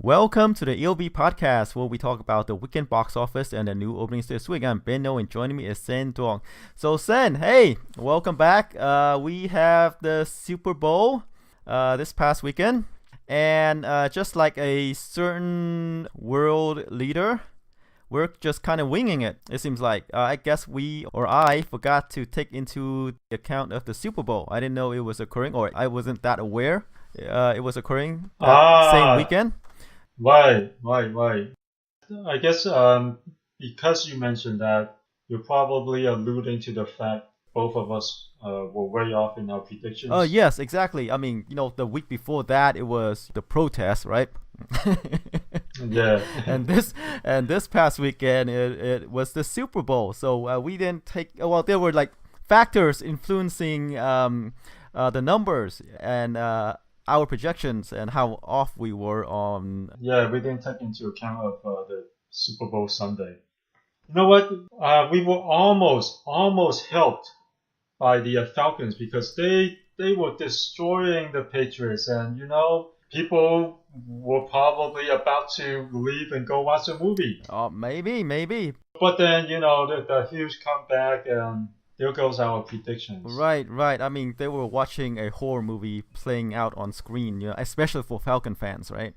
Welcome to the EOB Podcast, where we talk about the weekend box office and the new openings this week. I'm Benno, and joining me is Sen Duong. So Sen, hey, welcome back. We have the Super Bowl this past weekend, and just like a certain world leader, we're just kind of winging it. It seems like I guess I forgot to take into account of the Super Bowl. I didn't know it was occurring, or I wasn't that aware it was occurring same weekend. Why? I guess because you mentioned that, you're probably alluding to the fact both of us were way off in our predictions. Oh, yes, exactly. I mean, the week before that, it was the protest, right? Yeah. and this past weekend, it was the Super Bowl. So we didn't take. Well, there were like factors influencing the numbers and our projections and how off we were on. Yeah, we didn't take into account of the Super Bowl Sunday. You know what? We were almost helped by the Falcons because they were destroying the Patriots, and people were probably about to leave and go watch a movie. Oh, maybe. But then the huge comeback, and there goes our predictions. Right. I mean, they were watching a horror movie playing out on screen, especially for Falcon fans, right?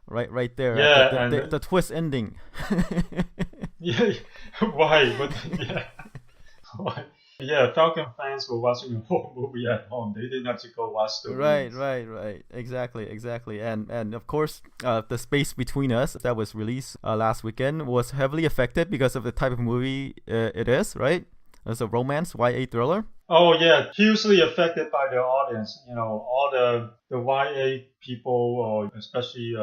Right there. Yeah, the twist ending. Yeah, why? But yeah, why? Yeah, Falcon fans were watching a horror movie at home. They didn't have to go watch the movies. Right. Exactly. And of course, the space between us that was released last weekend was heavily affected because of the type of movie it is, right? It's a romance YA thriller. Oh yeah, hugely affected by the audience. All the YA people, or especially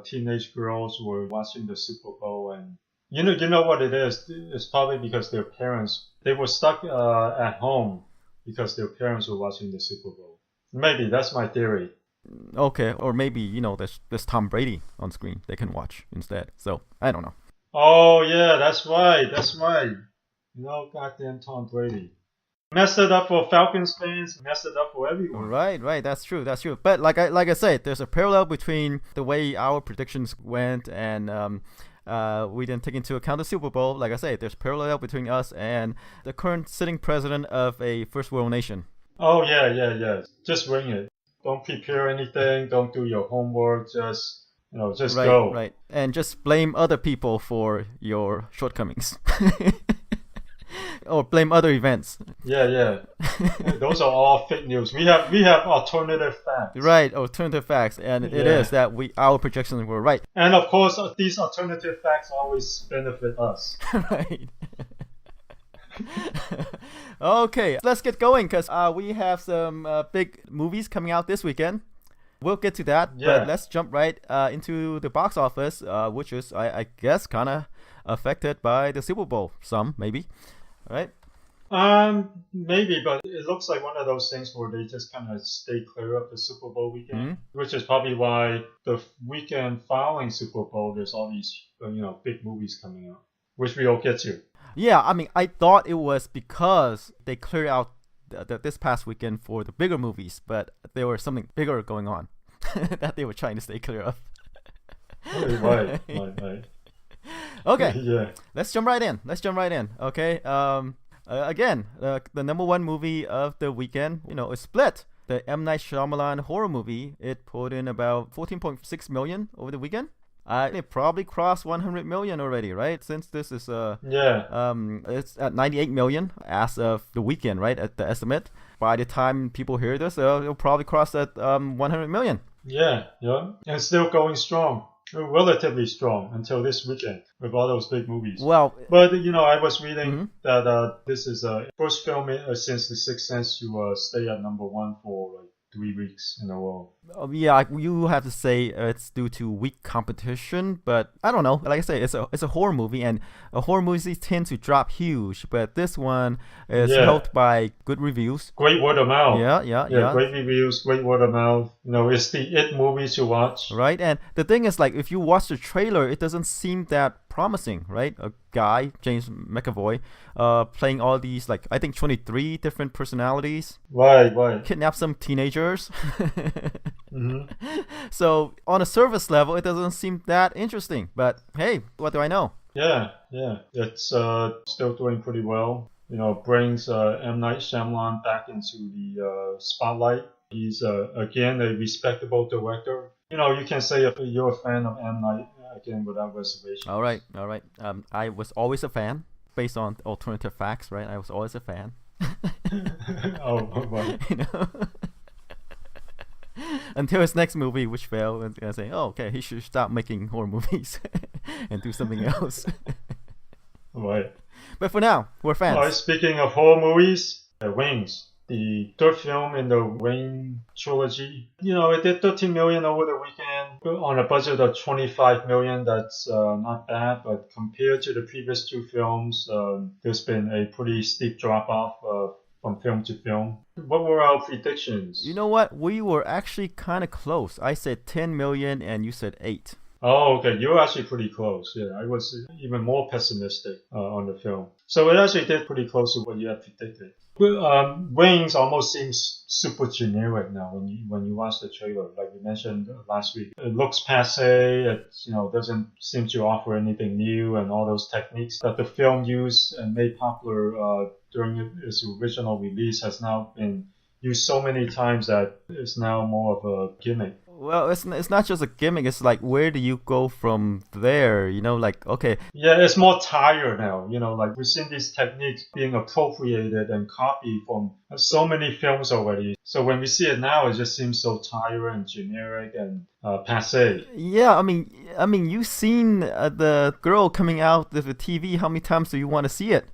teenage girls, were watching the Super Bowl, and you know what it is. It's probably because their parents, they were stuck at home because their parents were watching the Super Bowl. Maybe that's my theory. Okay, or maybe there's Tom Brady on screen they can watch instead. So I don't know. Oh yeah, that's right. Goddamn Tom Brady. Messed it up for Falcons fans, messed it up for everyone. Right. That's true. But like I said, there's a parallel between the way our predictions went and we didn't take into account the Super Bowl. Like I said, there's parallel between us and the current sitting president of a first world nation. Oh yeah. Just wing it. Don't prepare anything. Don't do your homework. Just go. Right. And just blame other people for your shortcomings. Or blame other events. Yeah. Those are all fake news. We have alternative facts. Right, alternative facts, and it is that our projections were right. And of course, these alternative facts always benefit us. Right. Okay, let's get going because we have some big movies coming out this weekend. We'll get to that, but let's jump right into the box office, which is, I guess, kind of affected by the Super Bowl. Some, maybe. Right? Maybe, but it looks like one of those things where they just kind of stay clear of the Super Bowl weekend, which is probably why the weekend following Super Bowl, there's all these, big movies coming out, which we all get to. Yeah, I mean, I thought it was because they cleared out this past weekend for the bigger movies, but there was something bigger going on that they were trying to stay clear of. Right. Okay, yeah. Let's jump right in. Okay. Again, the number one movie of the weekend, is Split. The M. Night Shyamalan horror movie. It pulled in about 14.6 million over the weekend. It probably crossed 100 million already, right? Since this is it's at 98 million as of the weekend, right? At the estimate. By the time people hear this, it'll probably cross at 100 million. Yeah, and still going strong. Relatively strong until this weekend with all those big movies. Well, but I was reading that this is a first film since The Sixth Sense to stay at number one for like 3 weeks in a row. Yeah, you have to say it's due to weak competition, but I don't know. Like I say, it's a horror movie, and horror movies tend to drop huge, but this one is helped by good reviews. Great word of mouth. Yeah. Great reviews, great word of mouth. It's the It movie to watch. Right, and the thing is, like, if you watch the trailer, it doesn't seem that promising, right? A guy, James McAvoy, playing all these, like, I think 23 different personalities. Right. Kidnap some teenagers. Mhm. So on a surface level, it doesn't seem that interesting. But hey, what do I know? Yeah, yeah, it's still doing pretty well. Brings M. Night Shyamalan back into the spotlight. He's again a respectable director. You can say if you're a fan of M. Night again without All right, reservations. all right. I was always a fan, based on alternative facts, right? I was always a fan. Oh, right. you know, until his next movie, which failed, and I say, oh, okay, he should stop making horror movies and do something else. Right. But for now, we're All right, fans. speaking of horror movies, Wings, the third film in the Ring trilogy. It did 13 million over the weekend on a budget of 25 million. That's not bad, but compared to the previous two films, there's been a pretty steep drop off from film to film. What were our You predictions? know what? We were actually kind of close. I said 10 million, and you said 8. Oh, okay. You were actually pretty close. Yeah, I was even more pessimistic on the film. So it actually did pretty close to what you had predicted. Well, Wings almost seems super generic now when you watch the trailer. Like we mentioned last week, it looks passe. It doesn't seem to offer anything new, and all those techniques that the film used and made popular during its original release has now been used so many times that it's now more of a gimmick. Well, it's not just a gimmick. It's like, where do you go from there? Like, okay, Yeah, it's more tired now. Like we've seen these techniques being appropriated and copied from so many films already. So when we see it now, it just seems so tired and generic and passe. yeah. I mean, you've seen the girl coming out of the TV. How many times do you want to see it?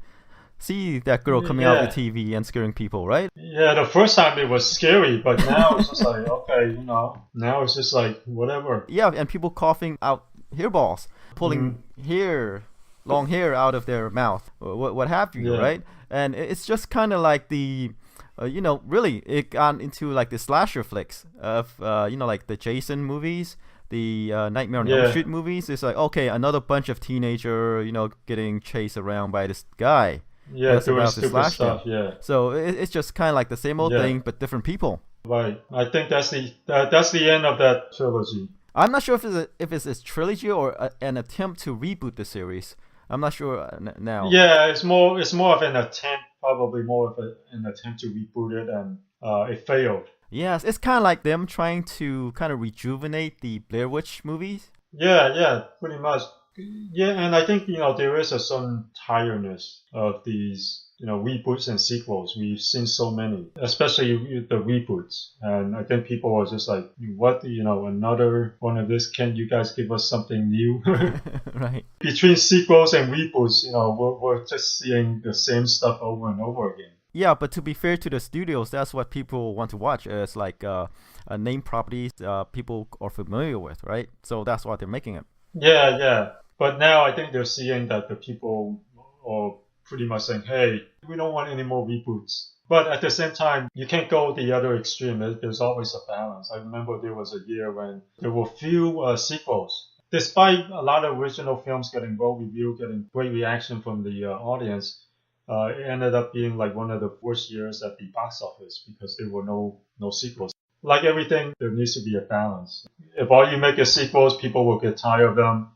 See that girl coming out of the Yeah, TV and scaring people, right? yeah. The first time it was scary, but now it's just like okay, now it's just like whatever. Yeah, and people coughing out hairballs, pulling Mm, long hair out of their mouth, what have you, yeah, right? And it's just kind of like really, it got into like the slasher flicks of, like the Jason movies, the Nightmare on Elm yeah, Street movies. It's like, okay, another bunch of teenager, getting chased around by this guy. yeah. That's Doing about to stupid slash them. stuff. Yeah, So it's just kind of like the same old yeah. thing, but different people. Right. I think that's the end of that trilogy. I'm not sure if it's a trilogy or an attempt to reboot the series. I'm not sure now. Yeah, it's more of an attempt, probably more of an attempt to reboot it, and it failed. Yes, it's kind of like them trying to kind of rejuvenate the Blair Witch movies. Yeah, yeah, pretty much. Yeah, and I think there is a certain tiredness of these reboots and sequels. We've seen so many, especially with the reboots, and I think people are just like, what? Another one of this? Can you guys give us something new? Right. Between sequels and reboots, we're just seeing the same stuff over and over again. Yeah, but to be fair to the studios, that's what people want to watch. It's like name properties people are familiar with, right? So that's why they're making it. Yeah, yeah. But now I think they're seeing that the people are pretty much saying, hey, we don't want any more reboots. But at the same time, you can't go the other extreme. There's always a balance. I remember there was a year when there were few sequels. Despite a lot of original films getting well reviewed, getting great reaction from the audience, it ended up being like one of the worst years at the box office because there were no sequels. Like everything, there needs to be a balance. If all you make is sequels, people will get tired of them.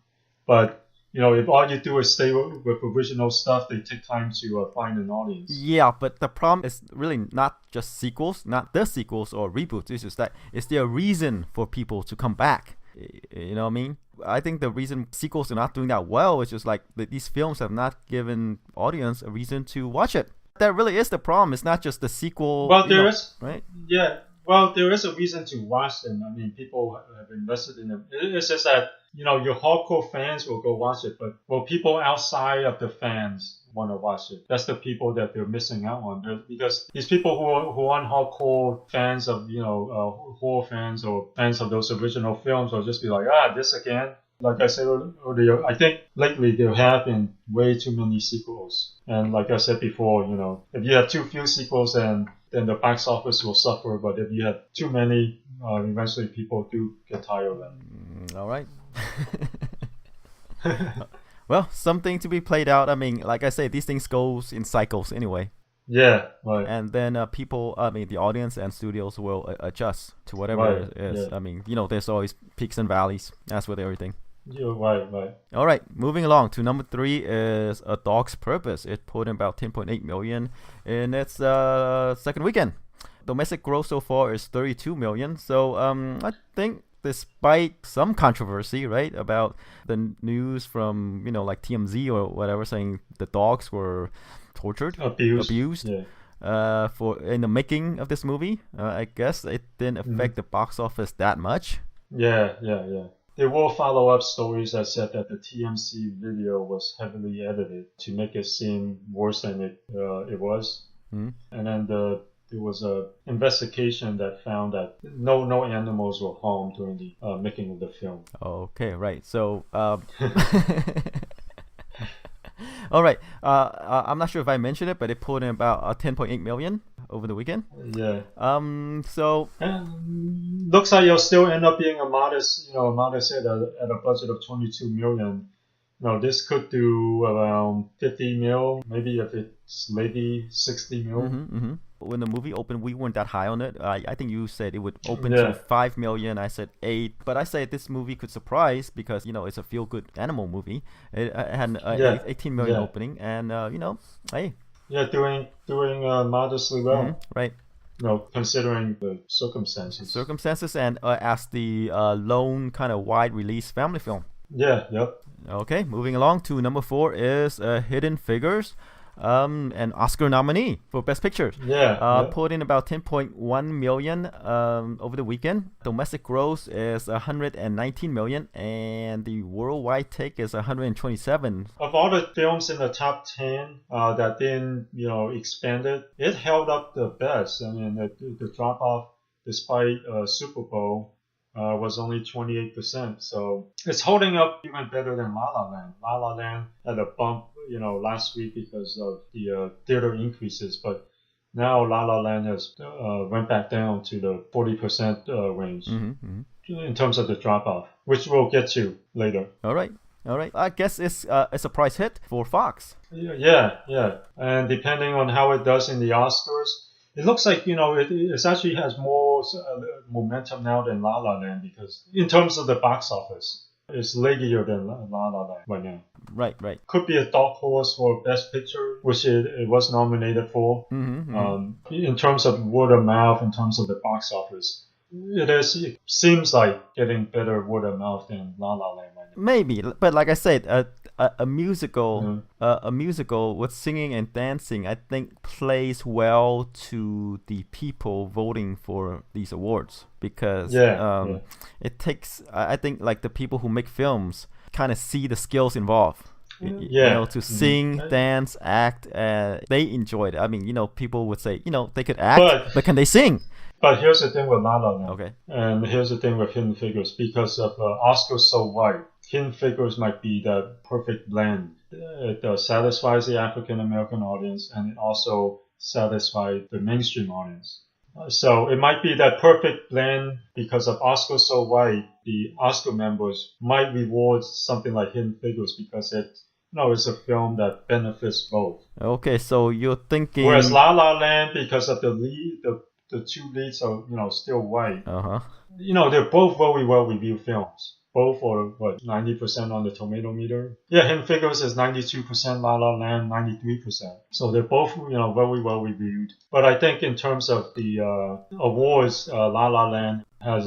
But if all you do is stay with original stuff, they take time to find an audience. Yeah, but the problem is really not just sequels, not the sequels or reboots. It's just that is there a reason for people to come back? You know what I mean? I think the reason sequels are not doing that well is just like these films have not given audience a reason to watch it. That really is the problem. It's not just the sequel, Well, there is, right? yeah. Well, there is a reason to watch them. I mean, people have invested in them. It's just that your hardcore fans will go watch it, but people outside of the fans want to watch it. That's the people that they're missing out on. Because these people who aren't hardcore fans of horror fans or fans of those original films will just be like, this again. Like I said earlier, I think lately there have been way too many sequels. And like I said before, if you have too few sequels, then the box office will suffer. But if you have too many, eventually people do get tired of them. All right. Well, something to be played out. I mean, like I say, these things goes in cycles anyway. Yeah, right, And then the audience and studios will adjust to whatever right, it is. yeah, I mean, there's always peaks and valleys, as with everything. you're right, right. All right, moving along to number 3 is A Dog's Purpose. It pulled in about 10.8 million in its second weekend. Domestic gross so far is 32 million. So I think despite some controversy, right, about the news from like TMZ or whatever saying the dogs were tortured, abused, Yeah. For in the making of this movie, I guess it didn't affect the box office that much. Yeah, yeah, yeah. There were follow-up stories that said that the TMC video was heavily edited to make it seem worse than it was. Mm. And then there was a investigation that found that no animals were harmed during the making of the film. Okay, right. So, all right. I'm not sure if I mentioned it, but it pulled in about 10.8 million over the weekend. Yeah. So Looks like it'll still end up being a modest hit at a budget of 22 million. This could do around 50 mil, maybe if it's maybe 60 mil. When the movie opened, we weren't that high on it. I think you said it would open Yeah. to 5 million. I said 8, but I said this movie could surprise because it's a feel-good animal movie. It had an 18 million Yeah. opening, and hey, Yeah, doing modestly well. right. Considering the circumstances. And as the lone kind of wide release family film. Yeah, yep. Okay, moving along to number 4 is Hidden Figures, an Oscar nominee for Best Picture. Yeah. Pulled in about 10.1 million over the weekend. Domestic gross is 119 million, and the worldwide take is 127. Of all the films in the top 10 that didn't, expand it held up the best. I mean, the drop off, despite Super Bowl, was only 28%. So it's holding up even better than La La Land. La La Land had a bump, last week because of the theater increases, but now La La Land has went back down to the 40% range in terms of the drop off, which we'll get to later. All right. I guess it's a surprise hit for Fox. Yeah. And depending on how it does in the Oscars, it looks like it actually has more momentum now than La La Land, because in terms of the box office, it's leggier than La La Land right now. Right. Could be a dark horse for Best Picture, which it was nominated for. In terms of word of mouth, in terms of the box office, it seems like getting better word of mouth than La La Land right now. Maybe, but like I said, a musical, a musical with singing and dancing, I think plays well to the people voting for these awards, because it takes, I think, like the people who make films kind of see the skills involved. To sing, dance, act, they enjoyed it. I mean, people would say, they could act, but can they sing? But here's the thing with La La Land. Okay. And here's the thing with Hidden Figures. Because of Oscar So White, Hidden Figures might be the perfect blend. It satisfies the African American audience, and it also satisfies the mainstream audience. So it might be that perfect blend. Because of Oscar So White, the Oscar members might reward something like Hidden Figures because it's a film that benefits both. Okay, so you're thinking. Whereas La La Land, because of the two leads are, still white. They're both very well reviewed films. Both are 90% on the tomato meter. Yeah, Hidden Figures is 92%, La La Land 93%. So they're both very well reviewed. But I think in terms of the awards, La La Land has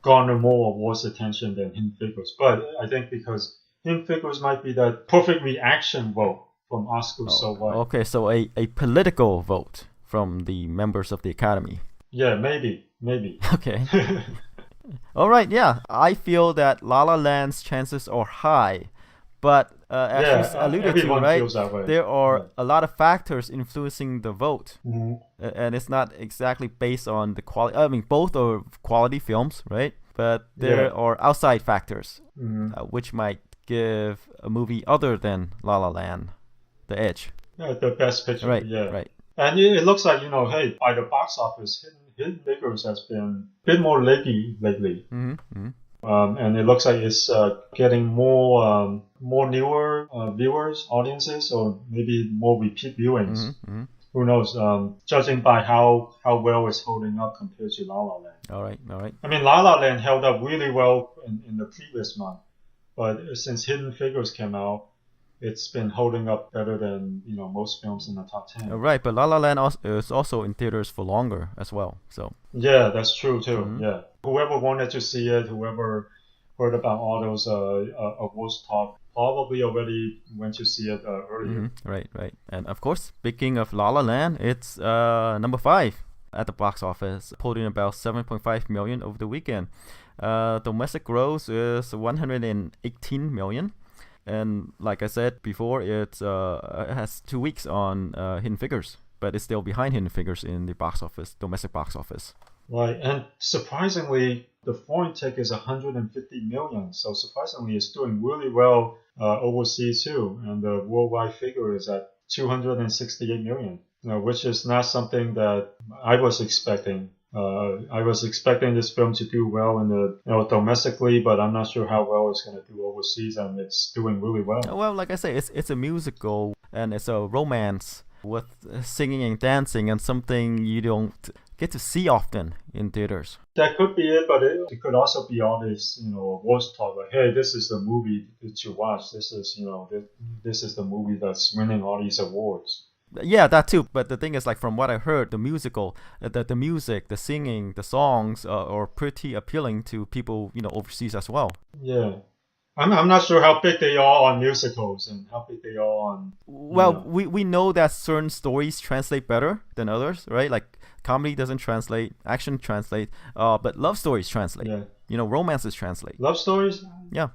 garnered more awards attention than Hidden Figures. But I think because Hidden Figures might be that perfect reaction vote from Oscar So White. Okay, so a political vote from the members of the Academy. Yeah, maybe. Okay. All right, yeah. I feel that La La Land's chances are high, but as you alluded to, right, there are a lot of factors influencing the vote, and it's not exactly based on the quality. I mean, both are quality films, right? But there are outside factors, which might give a movie other than La La Land the edge. Yeah, the best picture. Right. And it looks like, hey, by the box office, Hidden Figures has been a bit more leggy lately. And it looks like it's getting more newer viewers, audiences, or maybe more repeat viewings. who knows? Judging by how well it's holding up compared to La La Land. All right. I mean, La La Land held up really well in the previous month, but since Hidden Figures came out, it's been holding up better than most films in the top 10. Right, but La La Land is also in theaters for longer as well. So yeah, that's true too. Yeah, whoever wanted to see it, whoever heard about all those awards talk, probably already went to see it earlier. Right. And of course, speaking of La La Land, it's number 5 at the box office, pulled in about 7.5 million over the weekend. Domestic gross is 118 million. And like I said before, it has 2 weeks on Hidden Figures, but it's still behind Hidden Figures in the box office, domestic box office. Right, and surprisingly, the foreign take is 150 million. So surprisingly, it's doing really well overseas too, and the worldwide figure is at 268 million, which is not something that I was expecting. I was expecting this film to do well in the domestically, but I'm not sure how well it's going to do overseas, and it's doing really well. Well, like I say, it's a musical and it's a romance with singing and dancing, and something you don't get to see often in theaters. That could be it, but it could also be all this awards talk like, hey, this is the movie to watch. This is this is the movie that's winning all these awards. Yeah, that too. But the thing is, like from what I heard, the musical, the music, the singing, the songs are pretty appealing to people, overseas as well. Yeah, I'm not sure how big they are on musicals and how big they are on. Well, we know that certain stories translate better than others, right? Like comedy doesn't translate, action translate, but love stories translate. Yeah. Romances translate. Love stories? Yeah.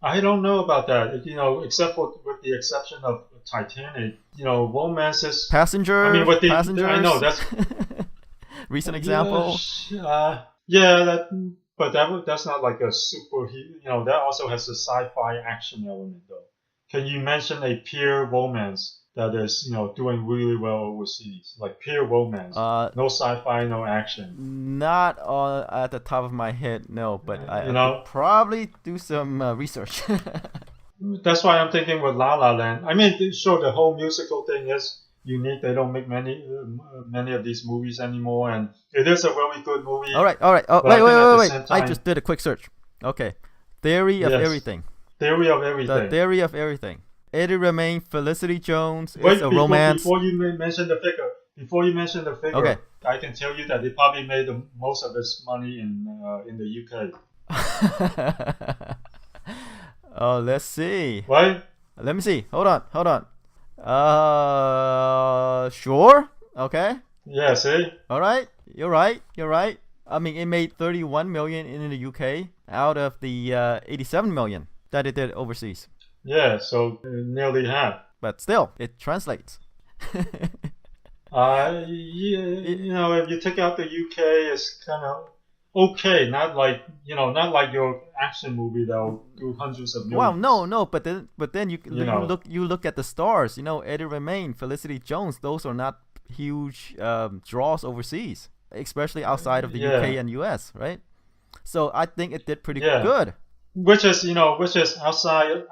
I don't know about that. Except with the exception of Titanic, romances. Passengers. I mean, with the Passengers. I know that's recent example. Yeah, that's not like a super. That also has a sci-fi action element though. Can you mention a pure romance that is doing really well overseas, like pure romance, no sci-fi, no action? Not at the top of my head, no. But I could probably do some research. That's why I'm thinking with La La Land. I mean, sure, the whole musical thing is unique. They don't make many of these movies anymore, and it is a really good movie. All right. Oh, wait. I just did a quick search. Okay, Theory of Everything. Theory of Everything. The Theory of Everything. Eddie Redmayne, Felicity Jones. It's a romance. Before you mention the figure, okay. I can tell you that it probably made most of its money in the UK. Oh, let's see. What? Let me see. Hold on. Sure. Okay. Yeah, see? All right. You're right. I mean, it made 31 million in the UK out of the 87 million that it did overseas. Yeah, so nearly half. But still, it translates. If you take out the UK, it's kind of okay. Not like your action movie that will do hundreds of millions. Well, no, but then you look at the stars. Eddie Redmayne, Felicity Jones. Those are not huge draws overseas, especially outside of the UK and US, right? So I think it did pretty good. Which is outside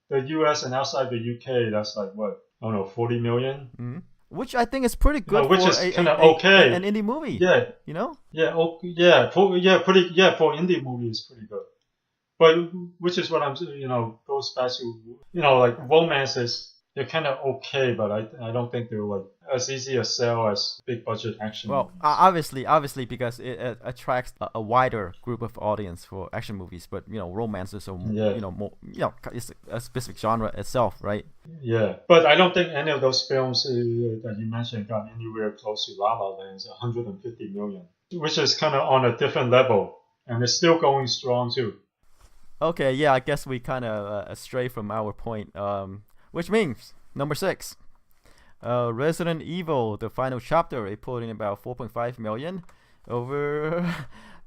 the US and outside the UK, that's like what, I don't know, 40 million. Mm-hmm. Which I think is pretty good which for is kind of okay. An indie movie. Yeah. For indie movie is pretty good. But which is what I'm goes back to like romances. They're kind of okay, but I don't think they're like as easy a sell as big budget action. Well, obviously, because it attracts a wider group of audience for action movies. But romances are more it's a specific genre itself, right? Yeah, but I don't think any of those films that you mentioned got anywhere close to La La Land's 150 million, which is kind of on a different level, and it's still going strong too. Okay, yeah, I guess we kind of astray from our point. Which means number 6, Resident Evil: The Final Chapter. It pulled in about 4.5 million over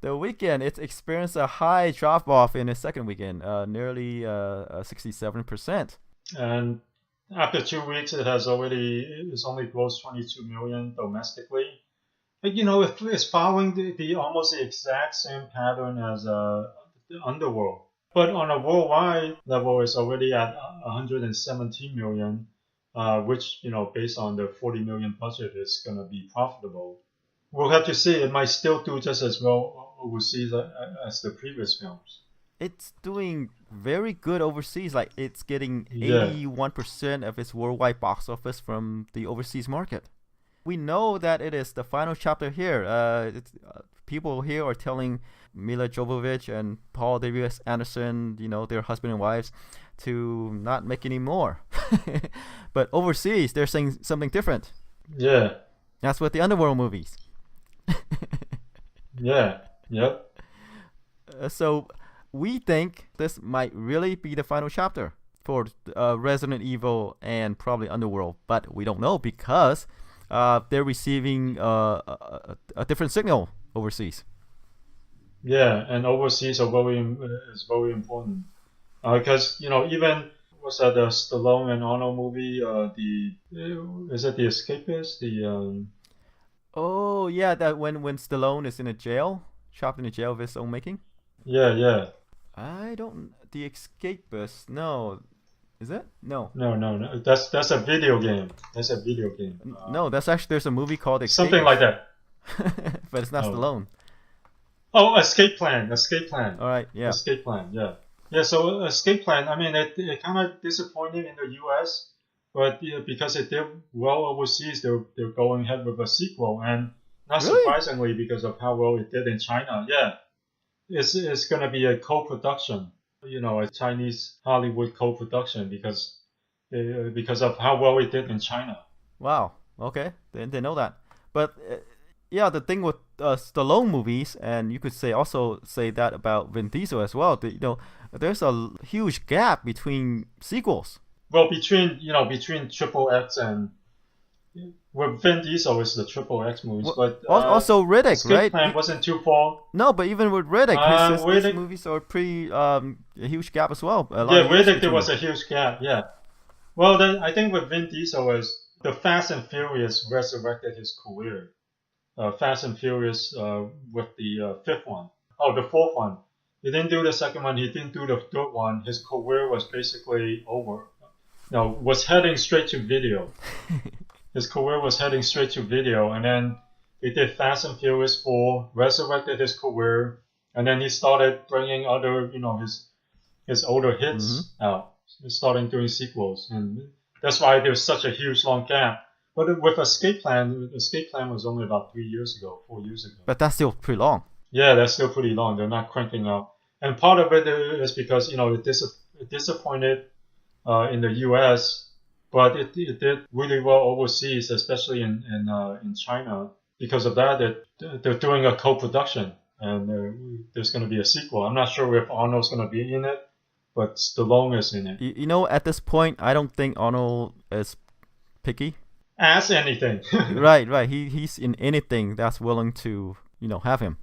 the weekend. It experienced a high drop off in its second weekend, nearly 67%. And after 2 weeks, it's only grossed 22 million domestically. But it's following the almost the exact same pattern as Underworld. But on a worldwide level, it's already at 117 million. which, based on the 40 million budget, is going to be profitable. We'll have to see. It might still do just as well overseas as the previous films. It's doing very good overseas. Like it's getting Yeah. 81% of its worldwide box office from the overseas market. We know that it is the final chapter here. People here are telling Mila Jovovich and Paul W.S. Anderson, their husband and wives, to not make any more. But overseas, they're saying something different. Yeah. That's what the underworld movies. Yeah. Yep. So we think this might really be the final chapter for Resident Evil and probably Underworld, but we don't know because they're receiving a different signal overseas. Yeah, and overseas is very important because even what's that, the Stallone and Arnold movie? Is it The Escapist? Oh yeah, that when Stallone is in a jail, trapped in a jail of his own making. Yeah. I don't. The Escapist. No, is it? No. No. That's a video game. That's a video game. No, that's actually there's a movie called Escapist. Something like that. But it's not Stallone. Oh, Escape Plan. All right, yeah. Escape Plan, yeah. Yeah, so Escape Plan, I mean, it kind of disappointed in the US, but because it did well overseas, they're going ahead with a sequel, and not Really? surprisingly, because of how well it did in China, yeah. It's going to be a co-production, a Chinese Hollywood co-production because of how well it did in China. Wow. Okay, they know that. But yeah, the thing with Stallone movies, and you could also say that about Vin Diesel as well. There's a huge gap between sequels. Well, between Triple X and with Vin Diesel is the Triple X movies, but also Riddick, Escape right? Plan wasn't too far. No, but even with Riddick, his Riddick, movies are pretty a huge gap as well. Yeah, Riddick there was a huge gap. Yeah. Well, then I think with Vin Diesel is the Fast and Furious resurrected his career. Fast and Furious with the fifth one. Oh, the fourth one. He didn't do the second one. He didn't do the third one. His career was basically over. No, was heading straight to video. His career was heading straight to video, and then he did Fast and Furious 4, resurrected his career, and then he started bringing other, his older hits out, starting doing sequels, and that's why there's such a huge long gap. But with Escape Plan was only about 4 years ago. But that's still pretty long. Yeah, that's still pretty long. They're not cranking out, and part of it is because it disappointed in the U.S. But it did really well overseas, especially in China. Because of that, they're doing a co-production, and there's going to be a sequel. I'm not sure if Arnold's going to be in it, but Stallone is in it. At this point, I don't think Arnold is picky. As anything. Right. He's in anything that's willing to, have him.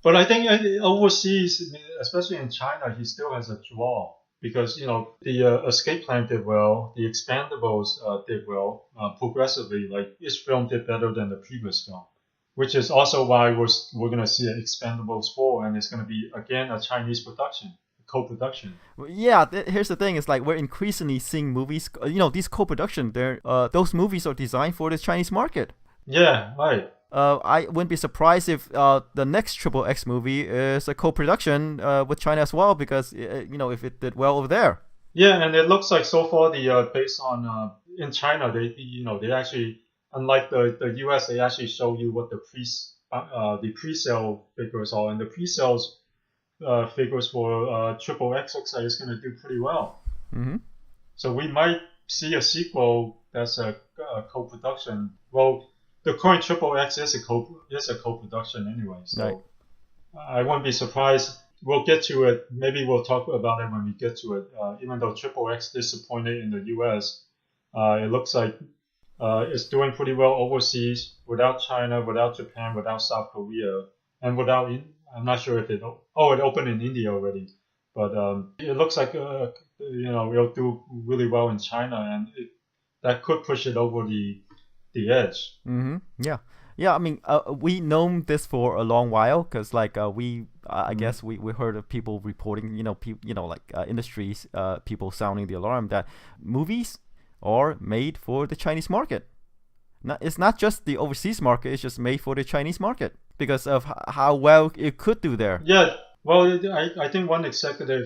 But I think overseas, especially in China, he still has a draw. Because, the Escape Plan did well, the Expendables did well progressively. Like, each film did better than the previous film. Which is also why we're going to see Expendables 4, and it's going to be, again, a Chinese production, co-production. Yeah, here's the thing. It's like we're increasingly seeing movies, these co-production, those movies are designed for the Chinese market. Yeah, right. I wouldn't be surprised if the next Triple X movie is a co-production with China as well, because if it did well over there. Yeah, and it looks like so far based on in China they actually, unlike the US, they actually show you what the pre-sale figures are, and the pre-sales figures for Triple X looks like it's going to do pretty well. Mm-hmm. So we might see a sequel that's a co-production. Well, the current Triple X is a co-production anyway, so right. I wouldn't be surprised. We'll get to it. Maybe we'll talk about it when we get to it. Even though Triple X disappointed in the US, it looks like it's doing pretty well overseas without China, without Japan, without South Korea, and without. I'm not sure if it opened in India already, but it looks like it'll do really well in China, and that could push it over the edge. Mm-hmm. Yeah. I mean, we known this for a long while, because I guess we heard of people reporting, industries, people sounding the alarm that movies or made for the Chinese market. It's not just the overseas market, it's just made for the Chinese market because of how well it could do there. Yeah, well, I think one executive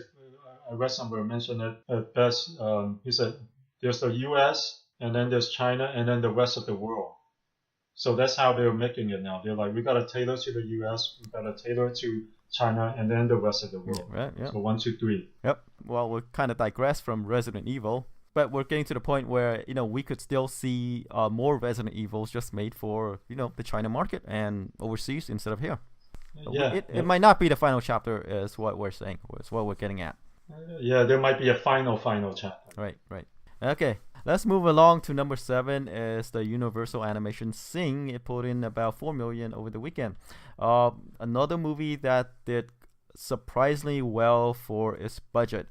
I read somewhere mentioned it at best. He said there's the U.S. and then there's China and then the rest of the world. So that's how they're making it now. They're like, we gotta tailor to the U.S., we gotta tailor to China, and then the rest of the world. Right. Yeah. So 1, 2, 3. Yep. Well, we kind of digress from Resident Evil, but we're getting to the point where we could still see more Resident Evils just made for the China market and overseas instead of here. Yeah. It might not be the final chapter, is what we're saying. Is what we're getting at. Yeah, there might be a final chapter. Right. Okay, let's move along to number 7 is the Universal Animation Sing. It put in about 4 million over the weekend. Another movie that did surprisingly well for its budget.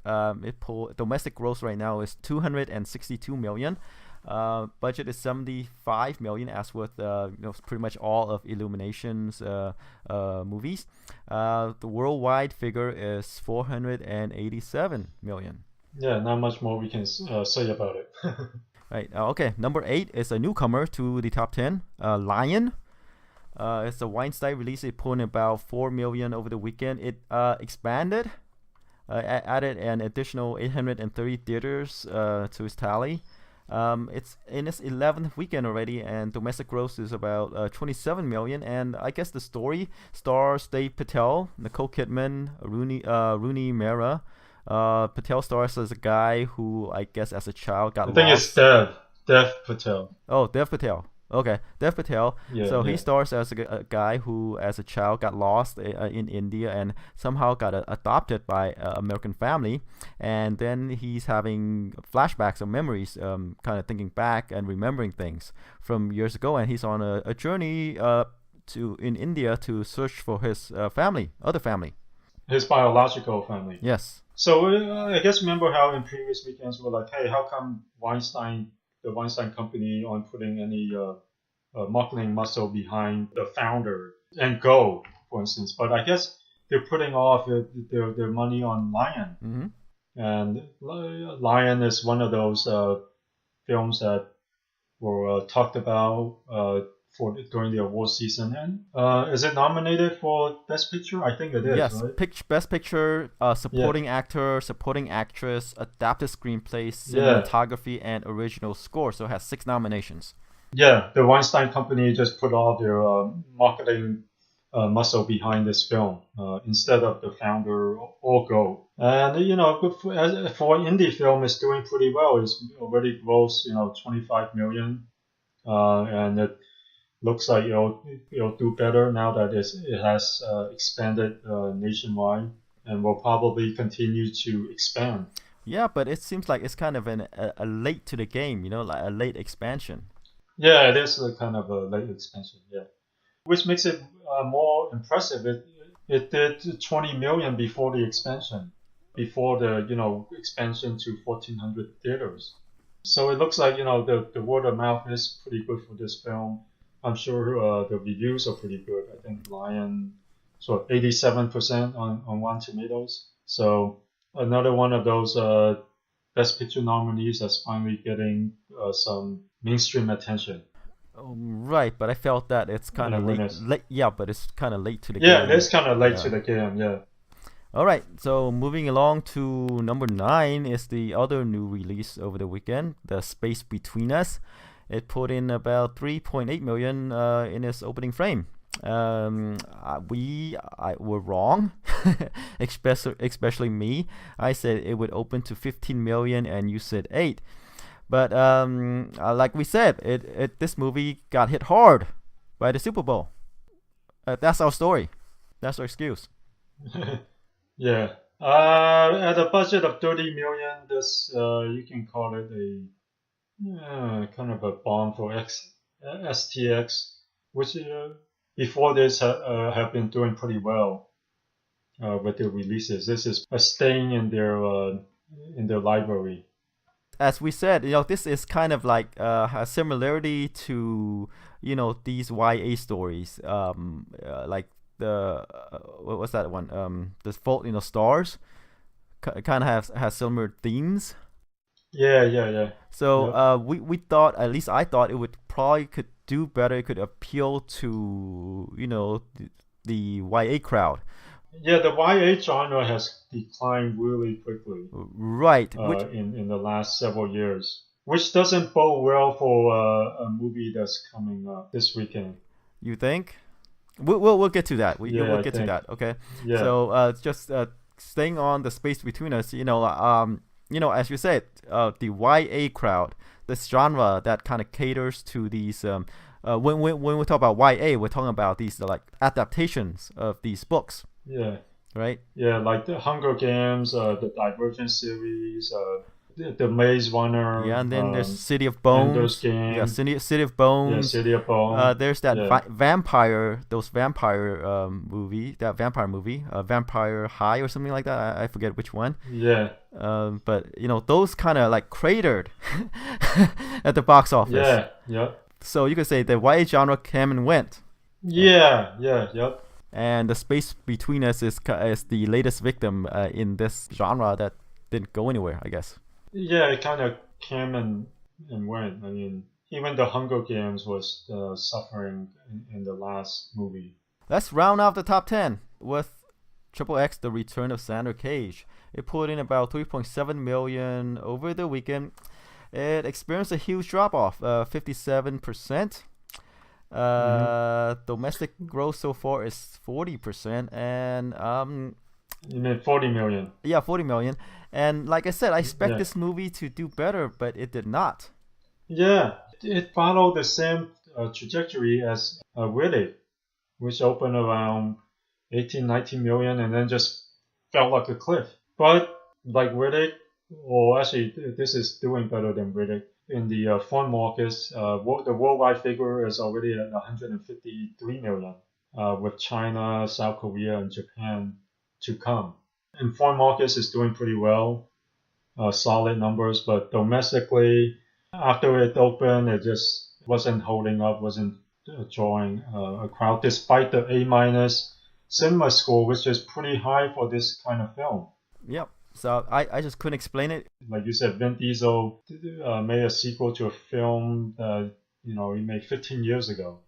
Domestic gross right now is 262 million. Budget is 75 million, as with pretty much all of Illumination's movies. The worldwide figure is 487 million. Yeah, not much more we can say about it. Right. Okay. Number 8 is a newcomer to the top 10. Lion. It's a Weinstein release. It put in about 4 million over the weekend. It expanded, added an additional 830 theaters to its tally. It's in its 11th weekend already, and domestic gross is about 27 million. And I guess the story stars Dave Patel, Nicole Kidman, Rooney Mara. Patel stars as a guy who I guess as a child got lost. I think it's Dev Patel. Oh, Dev Patel. Okay, Dev Patel. Yeah, so yeah. he stars as a guy who, as a child, got lost in India and somehow got adopted by an American family. And then he's having flashbacks or memories, kind of thinking back and remembering things from years ago. And he's on a journey in India to search for his other family. His biological family. Yes. So I guess remember how in previous weekends we're like, hey, how come the Weinstein company aren't putting any marketing muscle behind the founder and Go, for instance? But I guess they're putting off their money on Lion. Mm-hmm. And Lion is one of those films that were talked about during the award season. And is it nominated for Best Picture? I think it is. Yes, right? Best Picture, supporting actor, supporting actress, adapted screenplay, cinematography, and original score. So it has 6 nominations. Yeah, the Weinstein company just put all their marketing muscle behind this film instead of the founder or Go. And for an indie film, it's doing pretty well. It's already grossed 25 million, and it looks like it'll do better now that it has expanded nationwide, and will probably continue to expand. Yeah, but it seems like it's kind of a late to the game, like a late expansion. Yeah, it is a kind of a late expansion, yeah. Which makes it more impressive. It did 20 million before the expansion, before the expansion to 1,400 theaters. So it looks like the word of mouth is pretty good for this film. I'm sure the reviews are pretty good. I think Lion, 87% on Rotten Tomatoes. So another one of those Best Picture nominees that's finally getting some mainstream attention. Right, but I felt that it's kind of late. Yeah, but it's kind of late to the game. Yeah, it's kind of late to the game. Yeah. All right, so moving along to number 9 is the other new release over the weekend, The Space Between Us. It put in about 3.8 million in its opening frame. We were wrong, especially me. I said it would open to 15 million, and you said 8. But like we said, this movie got hit hard by the Super Bowl. That's our story. That's our excuse. Yeah. At a budget of 30 million, this you can call it a kind of a bomb for STX, which before this have been doing pretty well with their releases. This is staying in their library. As we said, this is kind of like a similarity to these YA stories, like the what was that one? The Fault in the Stars, kind of has similar themes. Yeah. So Yep. we thought, at least I thought, it would probably could do better. It could appeal to the YA crowd, Yeah, the YA genre has declined really quickly right? Which in the last several years, which doesn't bode well for a movie that's coming up this weekend. you think? We'll get to that. We'll Yeah, I get to think. that. Okay. Yeah. So just staying on the space between us, as you said, the YA crowd, this genre that kind of caters to these. When we talk about YA, we're talking about these like adaptations of these books, Yeah. right? Yeah, like the Hunger Games, the Divergent series, the Maze Runner, Yeah, and then there's City of Ender's Bones. Yeah, Game, City of yeah, Bones. City of Bone. There's that Yeah. vampire movie, Vampire High or something like that. I forget which one. Yeah. But those kind of like cratered at the box office. Yeah. Yep. So you could say the YA genre came and went, Yeah. Yeah. Yep. and the space between us is the latest victim in this genre that didn't go anywhere, I guess. Yeah, it kind of came and went. I mean, even the Hunger Games was suffering in the last movie. Let's round off the top 10 with Triple X: The Return of Xander Cage. It pulled in about 3.7 million over the weekend. It experienced a huge drop off, 57%. Domestic growth so far is 40%, and You mean 40 million? yeah, 40 million. And like I said, I expect Yeah. this movie to do better, but it did not. Yeah, it followed the same trajectory as Willy, which opened around 18, 19 million and then just fell like a cliff. But like Riddick, or actually this is doing better than Riddick. In the foreign markets, the worldwide figure is already at 153 million, with China, South Korea, and Japan to come. In foreign markets, it's doing pretty well, solid numbers, but domestically, after it opened, it just wasn't holding up, wasn't drawing a crowd, despite the A minus cinema score, which is pretty high for this kind of film. Yep. So I just couldn't explain it. Like you said, Vin Diesel made a sequel to a film that he made 15 years ago.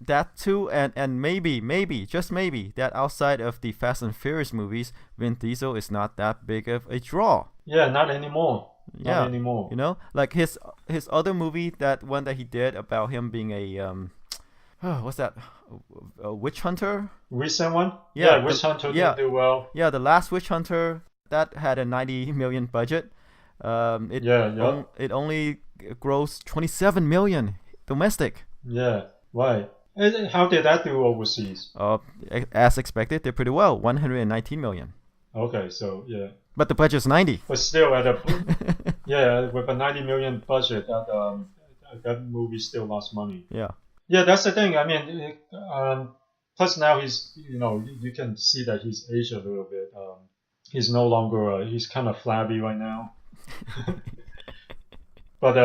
That too, and maybe, just maybe, that outside of the Fast and Furious movies, Vin Diesel is not that big of a draw. Yeah, not anymore. Yeah, Not anymore. like his other movie, that one that he did about him being a what's that, a witch hunter? Recent one? Yeah, Witch Hunter yeah. did do well. Yeah, the last Witch Hunter that had a 90 million budget. It only grossed 27 million domestic. Yeah, right. And how did that do overseas? As expected, did pretty well, 119 million. Okay, so yeah. But the budget's 90. But still, with a 90 million budget, that movie still lost money. Yeah. Yeah, that's the thing. I mean, plus now you can see that he's aged a little bit. He's no longer, he's kind of flabby right now. But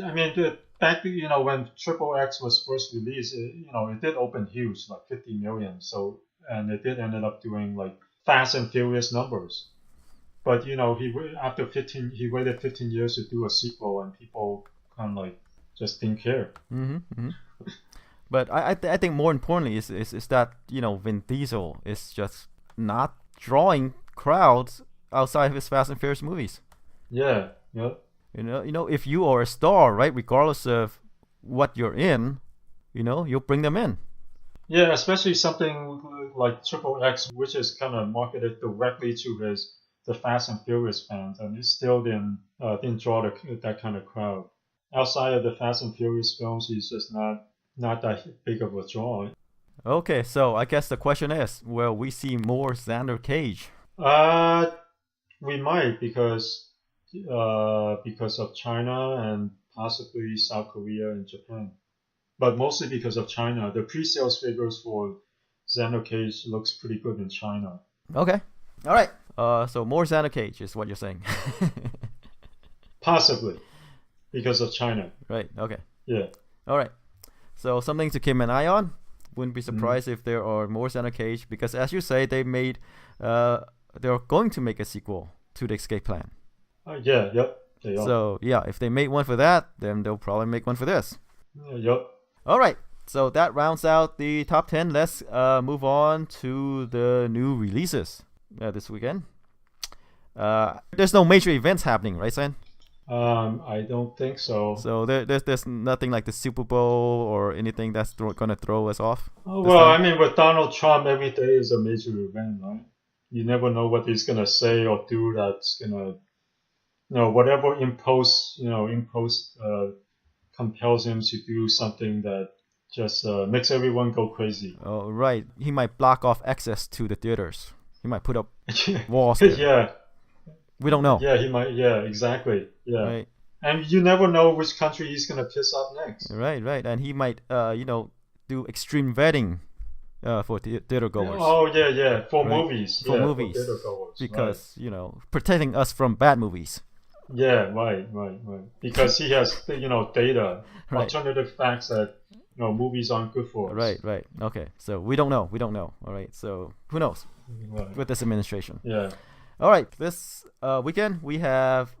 I mean, back when Triple X was first released, it did open huge, like 50 million. So, and it did ended up doing like Fast and Furious numbers. But he waited 15 years to do a sequel, and people kind of like just didn't care. But I think more importantly is that Vin Diesel is just not drawing crowds outside of his Fast and Furious movies. Yeah. If you are a star, right, regardless of what you're in, you'll bring them in. Yeah, especially something like Triple X, which is kind of marketed directly to the Fast and Furious fans, and it still didn't draw that kind of crowd. Outside of the Fast and Furious films, he's just not that big of a draw. Okay, so I guess the question is, will we see more Xander Cage? We might because of China and possibly South Korea and Japan, but mostly because of China. The pre-sales figures for Xander Cage looks pretty good in China. Okay, all right. So more Xander Cage is what you're saying. Possibly because of China. Right. Okay. Yeah. All right. So something to keep an eye on. Wouldn't be surprised if there are more Xander Cage, because as you say, they're going to make a sequel to the Escape Plan. Yeah. Yep. They are. So yeah, if they made one for that, then they'll probably make one for this. Yep. All right. So that rounds out the top 10. Let's move on to the new releases this weekend. There's no major events happening, right, Sen? I don't think so. So there's nothing like the Super Bowl or anything that's gonna throw us off. Oh, this well, time? I mean, with Donald Trump, every day is a major event, right? You never know what he's gonna say or do that's gonna, whatever impulse compels him to do something that just makes everyone go crazy. Oh, right. He might block off access to the theaters. He might put up walls there. Yeah, We don't know. yeah, he might. Yeah, exactly. Yeah, Right. and you never know which country he's gonna piss off next. Right. And he might, do extreme vetting for theater goers. Oh yeah, for Right. movies. For yeah, movies. for theater goers, Because, protecting us from bad movies. right. Yeah, right. Because he has data, Right. alternative facts that movies aren't good for us. Right. Okay. So we don't know. All right. So who knows Right. with this administration? Yeah. All right. This weekend we have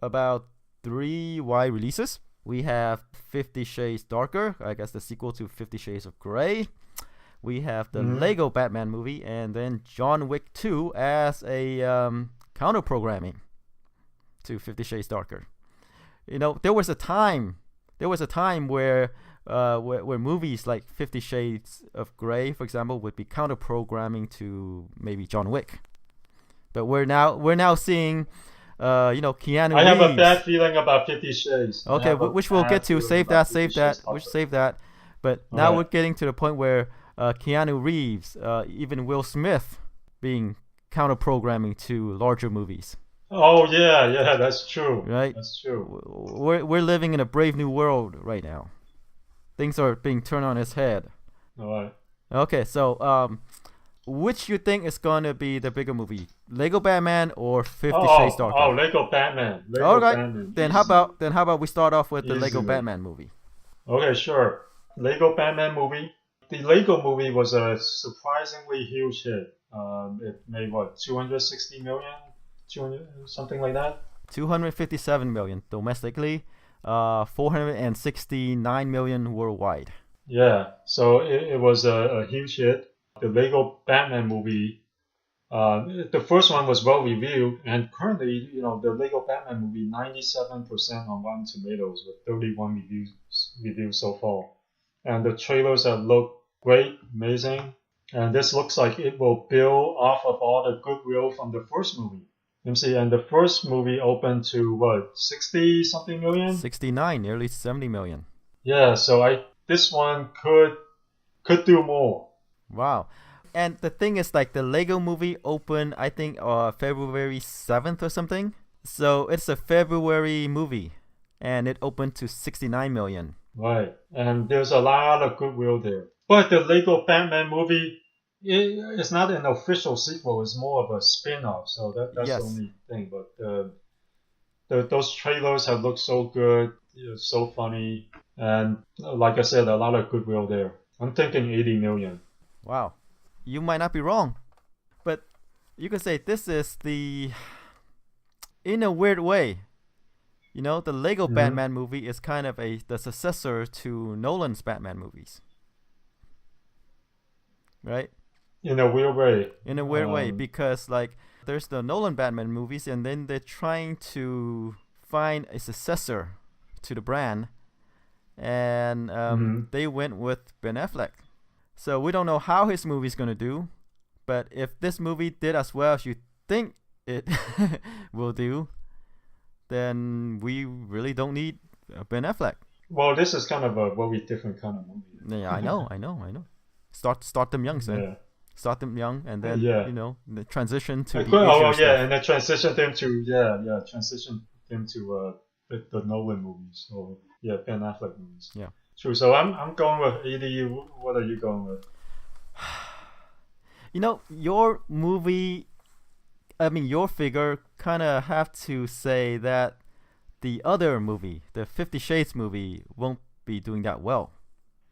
about 3 wide releases. We have 50 Shades Darker, I guess the sequel to 50 Shades of Grey. We have the Lego Batman movie, and then John Wick 2 as a counter programming to 50 Shades Darker. There was a time where movies like 50 Shades of Grey, for example, would be counter programming to maybe John Wick. But we're now seeing Keanu Reeves. I have a bad feeling about 50 Shades. Okay, which we'll get to. Save that. But now we're getting to the point where Keanu Reeves, even Will Smith, being counter programming to larger movies. Oh yeah, that's true. Right? That's true. We're living in a brave new world right now. Things are being turned on its head. All right. Okay, so which you think is gonna be the bigger movie, Lego Batman or 50 Shades Darker? Oh, Lego Batman. All right. Batman. Then Easy. how about we start off with the Lego Easily. Batman movie? Okay, sure. Lego Batman movie. The Lego movie was a surprisingly huge hit. It made 260 million, 200 something like that. 257 million domestically, 469 million worldwide. Yeah, so it was a huge hit. The Lego Batman movie, the first one was well reviewed, and currently, the Lego Batman movie 97% on Rotten Tomatoes with 31 reviews so far, and the trailers have looked great, amazing, and this looks like it will build off of all the goodwill from the first movie. Let me see, and the first movie opened to 60 something million? 69, nearly 70 million. Yeah, so this one could do more. Wow. And the thing is, like, the Lego movie opened, I think, February 7th or something. So it's a February movie, and it opened to 69 million. Right, and there's a lot of goodwill there. But the Lego Batman movie, it's not an official sequel. It's more of a spin-off. So that's Yes. the only thing. But those trailers have looked so good, so funny, and like I said, a lot of goodwill there. I'm thinking 80 million. Wow. You might not be wrong. But you could say this is in a weird way, the Lego Batman movie is kind of the successor to Nolan's Batman movies. Right? In a weird way. In a weird way, because there's the Nolan Batman movies, and then they're trying to find a successor to the brand, and they went with Ben Affleck. So we don't know how his movie's gonna do, but if this movie did as well as you think it will do, then we really don't need Ben Affleck. Well, this is kind of a very different kind of movie. Yeah, I know. Start them young, son. Yeah. Start them young, and then the transition to the And then transition them to the Nolan movies or Ben Affleck movies. Yeah. True. So I'm going with 80. What are you going with? Your movie, your figure kind of have to say that the other movie, the 50 Shades movie, won't be doing that well.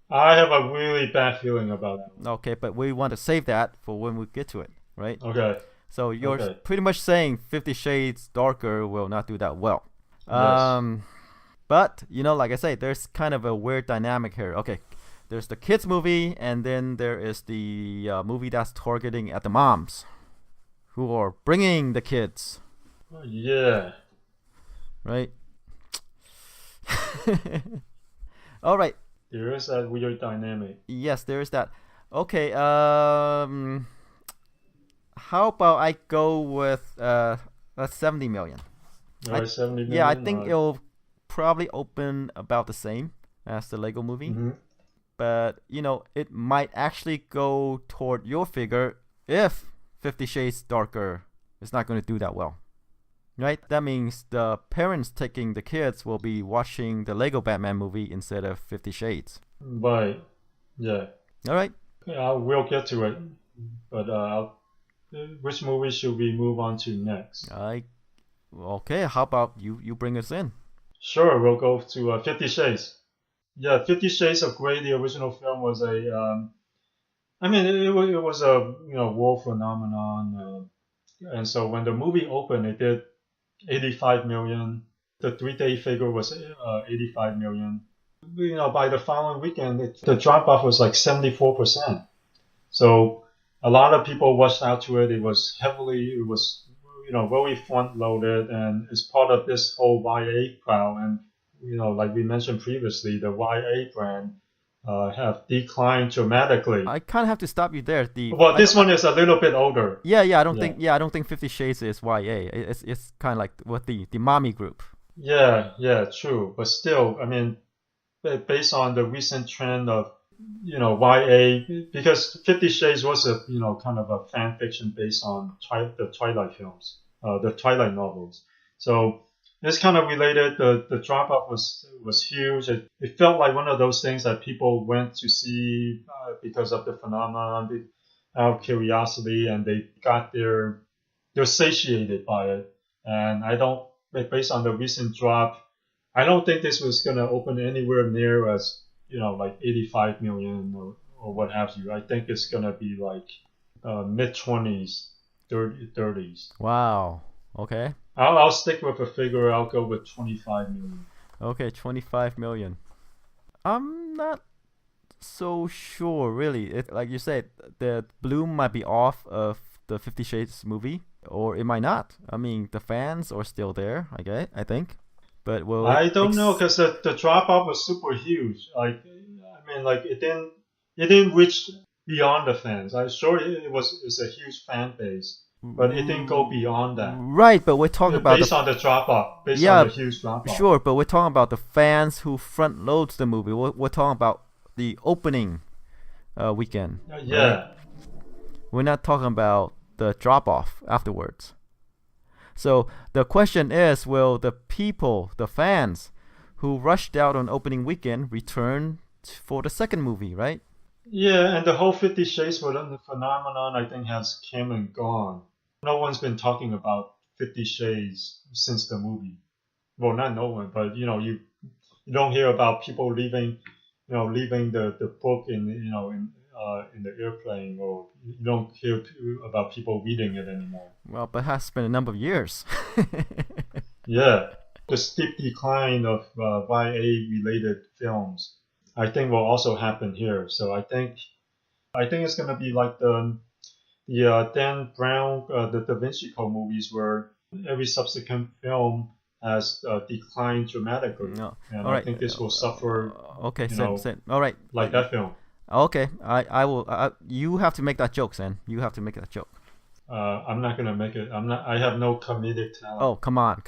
I have a really bad feeling about that one. Okay, but we want to save that for when we get to it, right? Okay. So you're pretty much saying 50 Shades Darker will not do that well. Yes. But like I say, there's kind of a weird dynamic here. Okay, there's the kids movie, and then there is the movie that's targeting at the moms who are bringing the kids, Yeah. right? All right. There is that weird dynamic. Yes, there is that. Okay. How about I go with 70 million? Alright, 70 million. Yeah, I think it'll probably open about the same as the Lego movie. Mm-hmm. But, it might actually go toward your figure if 50 Shades Darker is not going to do that well. Right? That means the parents taking the kids will be watching the Lego Batman movie instead of 50 Shades. Right. Yeah. All right. Yeah, we'll get to it. But which movie should we move on to next? Okay, how about you bring us in? Sure, we'll go to 50 Shades. Yeah, 50 Shades of Grey, the original film was it was a world phenomenon. And so when the movie opened, it did 85 million. The 3-day figure was 85 million. By the following weekend, the drop off was like 74%. So a lot of people rushed out to it. It was very front loaded, and it's part of this whole YA crowd. And like we mentioned previously, the YA brand have declined dramatically. I kind of have to stop you there. This one is a little bit older. Yeah, I don't think 50 Shades is YA. It's kind of like what the mommy group. Yeah, true. But still, I mean, based on the recent trend of YA, because 50 Shades was a kind of a fan fiction based on the Twilight films, the Twilight novels. So it's kind of related. The drop off was huge. It felt like one of those things that people went to see because of the phenomenon, out of curiosity, and they're satiated by it. And based on the recent drop, I don't think this was going to open anywhere near as like 85 million or what have you. I think it's going to be like mid-20s, 30s. Wow. Okay. I'll stick with a figure. I'll go with 25 million. Okay, 25 million. I'm not so sure, really. Like you said, the bloom might be off of the 50 Shades movie, or it might not. I mean, the fans are still there, I think. But I don't know, because the drop off was super huge. It didn't reach beyond the fans. I'm sure it's a huge fan base, but it didn't go beyond that. Right, but we're talking about based on the drop off, on the huge drop off. Sure, but we're talking about the fans who front loads the movie. We're talking about the opening weekend. Yeah. Right? We're not talking about the drop off afterwards. So the question is, will the people, the fans who rushed out on opening weekend return for the second movie, right? Yeah, and the whole 50 Shades phenomenon, I think, has come and gone. No one's been talking about 50 Shades since the movie. Well, not no one, but you don't hear about people leaving the book in the airplane, or you don't hear about people reading it anymore. Well, but it has been a number of years. Yeah, the steep decline of YA-related films, I think, will also happen here. So I think it's going to be like the Dan Brown, the Da Vinci Code movies, where every subsequent film has declined dramatically. No. And all right. I think this will suffer. Okay, Sen. All right. Like that film. Okay, I will. You have to make that joke, Sen. You have to make that joke. I'm not gonna make it. I have no comedic talent. Oh, come on.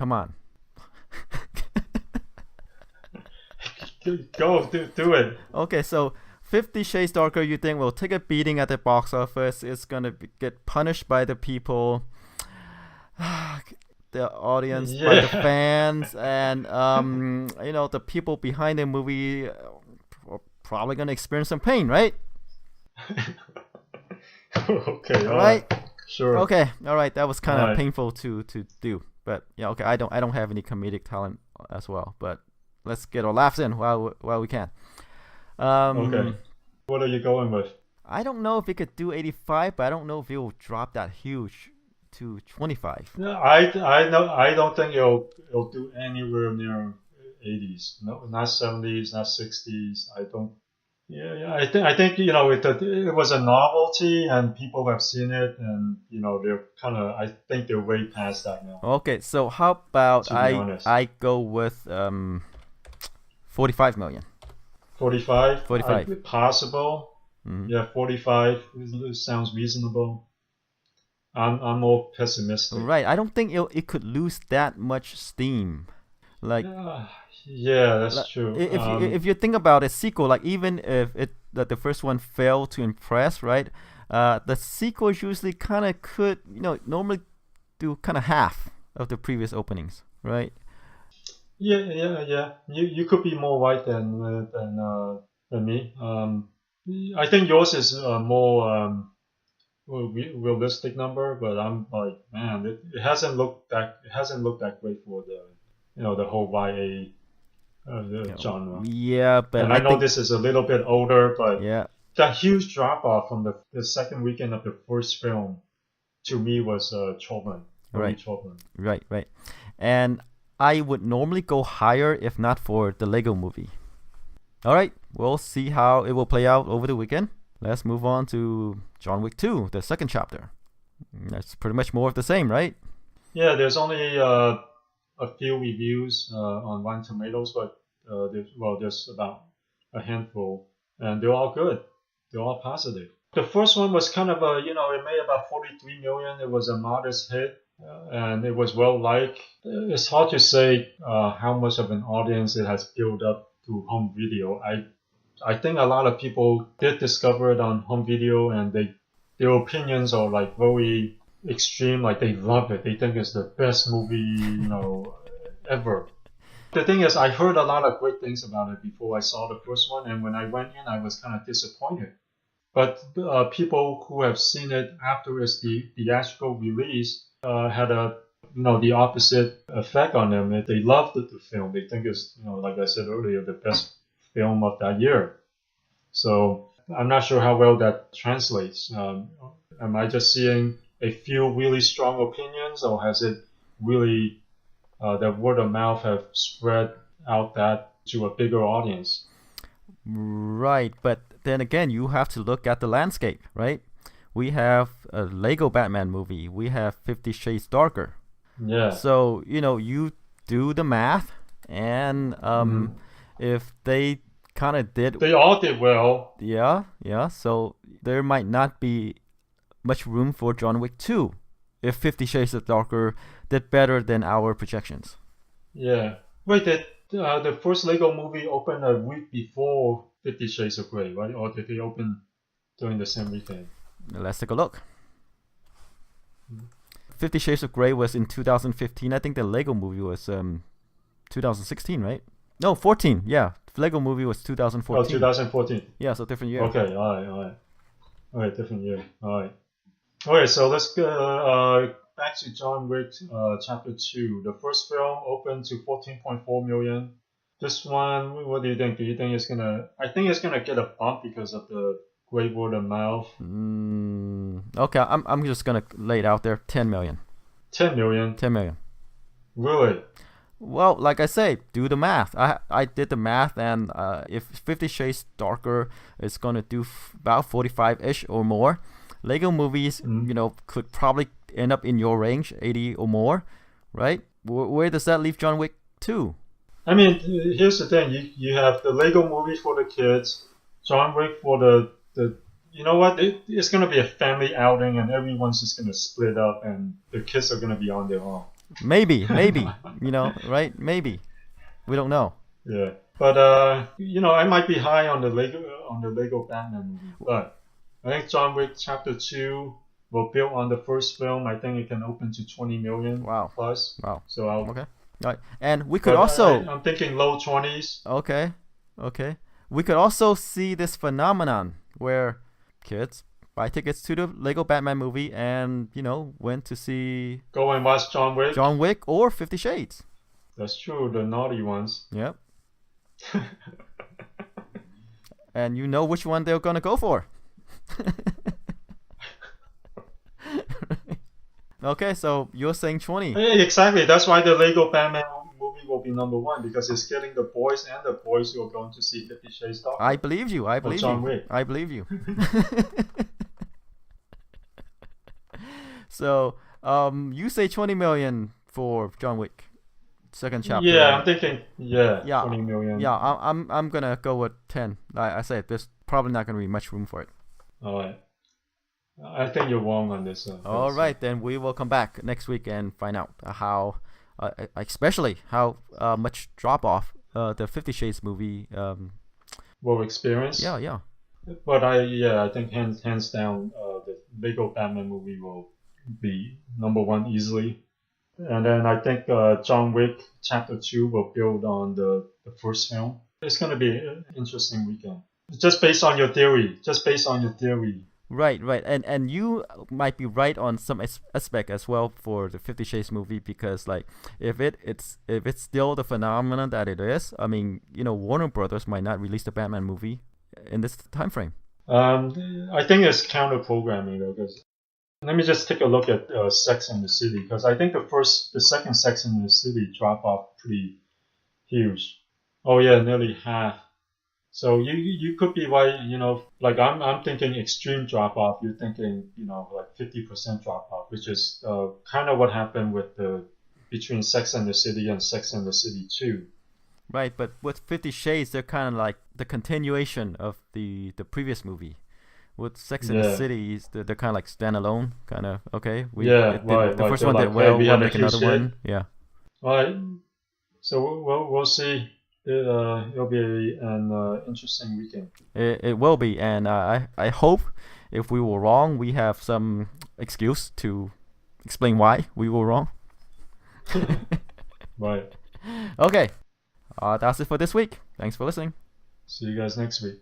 Go do it. Okay, so 50 Shades Darker, you think will take a beating at the box office? It's gonna get punished by the people, the audience, by the fans, and the people behind the movie are probably gonna experience some pain, right? Okay. All right. Sure. Okay. All right. That was kind of painful to do, but yeah. Okay. I don't have any comedic talent as well, but let's get our laughs in while we can. Okay. What are you going with? I don't know if it could do 85, but I don't know if it will drop that huge to 25. Yeah, I know I don't think it'll do anywhere near 80s. No, not 70s, not 60s. I don't. Yeah, yeah. I think it was a novelty and people have seen it and they're kind of I think they're way past that now. Okay, so how about To be honest, I go with 45 million. 45. 45. Possible. Mhm. Yeah, 45 sounds reasonable. I'm more pessimistic. Right. I don't think it could lose that much steam. Like, Yeah, that's like true. if you think about a sequel, like even if the first one failed to impress, right? The sequels usually kind of could, normally do kind of half of the previous openings, right? Yeah. You could be more right than me. I think yours is a more realistic number, but I'm like, man, it hasn't looked that great for the whole YA genre. Yeah, but And I I know think, this is a little bit older, but yeah, that huge drop off from the second weekend of the first film to me was troubling, really right, troubling. right. And I would normally go higher if not for the Lego movie. All right, we'll see how it will play out over the weekend. Let's move on to John Wick 2, the second chapter. That's pretty much more of the same, right? Yeah, there's only a few reviews on Rotten Tomatoes, but there's about a handful, and they're all good. They're all positive. The first one was kind of it made about 43 million. It was a modest hit, and it was well liked. It's hard to say how much of an audience it has built up through home video. I think a lot of people did discover it on home video, and their opinions are like very extreme. Like they love it. They think it's the best movie ever. The thing is, I heard a lot of great things about it before I saw the first one, and when I went in, I was kind of disappointed. But people who have seen it after its theatrical release had the opposite effect on them. They loved the film. They think it's like I said earlier, the best film of that year. So I'm not sure how well that translates. Am I just seeing a few really strong opinions, or has it really the word of mouth have spread out that to a bigger audience? Right, but then again, you have to look at the landscape, right? We have a Lego Batman movie. We have 50 Shades Darker. Yeah. So, you do the math, and if they kind of did... They all did well. Yeah. So there might not be much room for John Wick 2 if 50 Shades of Darker did better than our projections. Yeah. Wait, the first Lego movie opened a week before 50 Shades of Grey, right? Or did they open during the same weekend? Let's take a look. 50 Shades of Grey was in 2015. I think the Lego movie was 2016, right? No, 14. Yeah, the Lego movie was 2014. Oh, 2014. Yeah, so different year. Okay, all right, different year. All right. Okay, so let's go back to John Wick Chapter 2. The first film opened to 14.4 million. This one, what do you think? Do you think it's gonna? I think it's gonna get a bump because of the great word of mouth. Okay, I'm just gonna lay it out there. 10 million. 10 million. 10 million. Really? Well, like I say, do the math. I did the math, and if 50 Shades Darker is gonna do about 45-ish or more, Lego movies, could probably end up in your range, 80 or more, right? Where does that leave John Wick 2? I mean, here's the thing. You have the Lego movie for the kids, John Wick for the you know what? It's going to be a family outing and everyone's just going to split up and the kids are going to be on their own. Maybe, right? Maybe. We don't know. Yeah. But, I might be high on the Lego Batman movie, but I think John Wick Chapter 2 will build on the first film. I think it can open to 20 million plus. Wow. So okay. All right. And we could also... I'm thinking low 20s. Okay. We could also see this phenomenon where kids buy tickets to the Lego Batman movie and, went to see... Go and watch John Wick. John Wick or 50 Shades. That's true. The naughty ones. Yep. And you know which one they're going to go for. Okay, so you're saying 20. Hey, exactly. That's why the Lego Batman movie will be number one because it's getting the boys and the boys who are going to see 50 Shades Darker. I believe you. I or believe John you. Wick. I believe you. So, you say 20 million for John Wick, second chapter. Yeah, I'm thinking. Yeah, 20 million. Yeah, I'm gonna go with 10. Like I said, there's probably not gonna be much room for it. All right. I think you're wrong on this. All right, then we will come back next week and find out how, especially how much drop off the 50 Shades movie. Will experience. Yeah. But I think hands down, the Lego Batman movie will be number one easily. And then I think John Wick Chapter 2 will build on the first film. It's going to be an interesting weekend. Just based on your theory. Right. And you might be right on some aspect as well for the 50 Shades movie because like if it's still the phenomenon that it is, I mean, Warner Brothers might not release the Batman movie in this time frame. I think it's counter programming though, because let me just take a look at Sex and the City because I think the second Sex and the City drop off pretty huge. Oh yeah, nearly half. So you could be right, like I'm thinking extreme drop off. You're thinking, like 50% drop off, which is kind of what happened with between Sex and the City and Sex and the City 2. Right, but with 50 Shades, they're kind of like the continuation of the previous movie. With Sex and the City, they're kind of like standalone, kind of okay. The first one did well. We'll make another one. Yeah. All right. So we'll see. It'll be an interesting weekend. It will be, and I hope if we were wrong, we have some excuse to explain why we were wrong. Right. Okay. That's it for this week. Thanks for listening. See you guys next week.